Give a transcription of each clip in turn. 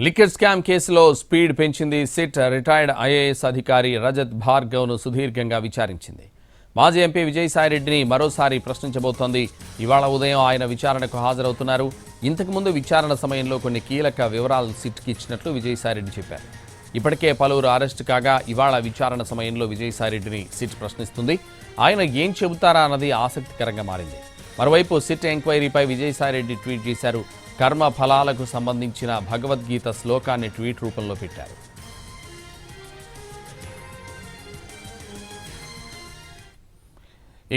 Liquor scam కేసులో speed పెంచింది SIT. Retired IAS అధికారి రజత్ భార్గవ్ను సుదీర్ఘంగా విచారించింది. మాజీ ఎంపీ విజయసాయిరెడ్డిని మరోసారి ప్రశ్నించబోతోంది. ఇవాళ ఉదయం ఆయన విచారణకు హాజరవుతున్నారు. ఇంతకుముందు విచారణ సమయంలో కొన్ని కీలక వివరాలు సిట్కి ఇచ్చినట్లు విజయసాయిరెడ్డి చెప్పారు. ఇప్పటికే పలువురు అరెస్టు కాగా ఇవాళ విచారణ సమయంలో విజయసాయిరెడ్డిని సిట్ ప్రశ్నిస్తుంది. ఆయన ఏం చెబుతారా అన్నది ఆసక్తికరంగా మారింది. మరోవైపు సిట్ ఎంక్వైరీపై విజయసాయిరెడ్డి ట్వీట్ చేశారు. కర్మ ఫలాలకు సంబంధించిన భగవద్గీత శ్లోకాన్ని ట్వీట్ రూపంలో పెట్టారు.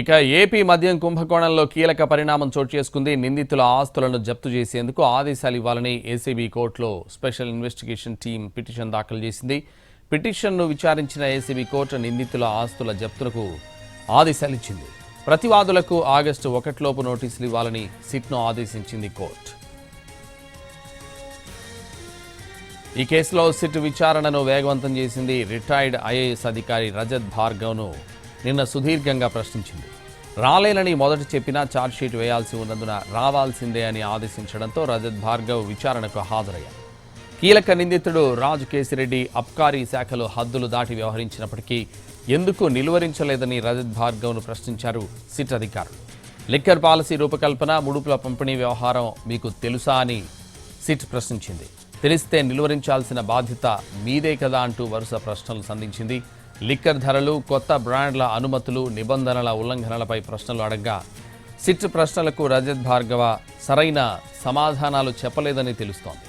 ఇక ఏపీ మద్యం కుంభకోణంలో కీలక పరిణామం చోటు చేసుకుంది. నిందితుల ఆస్తులను జప్తు చేసేందుకు ఆదేశాలు ఇవ్వాలని ఏసీబీ కోర్టులో స్పెషల్ ఇన్వెస్టిగేషన్ టీం పిటిషన్ దాఖలు చేసింది. పిటిషన్ను విచారించిన ఏసీబీ కోర్టు నిందితుల ఆస్తుల జప్తులకు ఆదేశాలు ఇచ్చింది. ప్రతివాదులకు ఆగస్టు 1 నోటీసులు ఇవ్వాలని సిట్ను ఆదేశించింది కోర్టు. ఈ కేసులో సిట్ విచారణను వేగవంతం చేసింది. రిటైర్డ్ ఐఏఎస్ అధికారి రజత్ భార్గవ్ను నిన్న సుదీర్ఘంగా ప్రశ్నించింది. రాలేనని మొదట చెప్పినా ఛార్జ్షీట్ వేయాల్సి ఉన్నందున రావాల్సిందే అని ఆదేశించడంతో రజత్ భార్గవ్ విచారణకు హాజరయ్యారు. కీలక నిందితుడు రాజ్ కేసిరెడ్డి అబ్కారీ శాఖలో హద్దులు దాటి వ్యవహరించినప్పటికీ ఎందుకు నిలువరించలేదని రజత్ భార్గవ్ను ప్రశ్నించారు సిట్ అధికారులు. లిక్కర్ పాలసీ రూపకల్పన, ముడుపుల పంపిణీ వ్యవహారం మీకు తెలుసా అని సిట్ ప్రశ్నించింది. తెలిస్తే నిలువరించాల్సిన బాధ్యత మీదే కదా అంటూ వరుస ప్రశ్నలు సంధించింది. లిక్కర్ ధరలు, కొత్త బ్రాండ్ల అనుమతులు, నిబంధనల ఉల్లంఘనలపై ప్రశ్నలు అడగ్గా సిట్ ప్రశ్నలకు రజత్ భార్గవ సరైన సమాధానాలు చెప్పలేదని తెలుస్తోంది.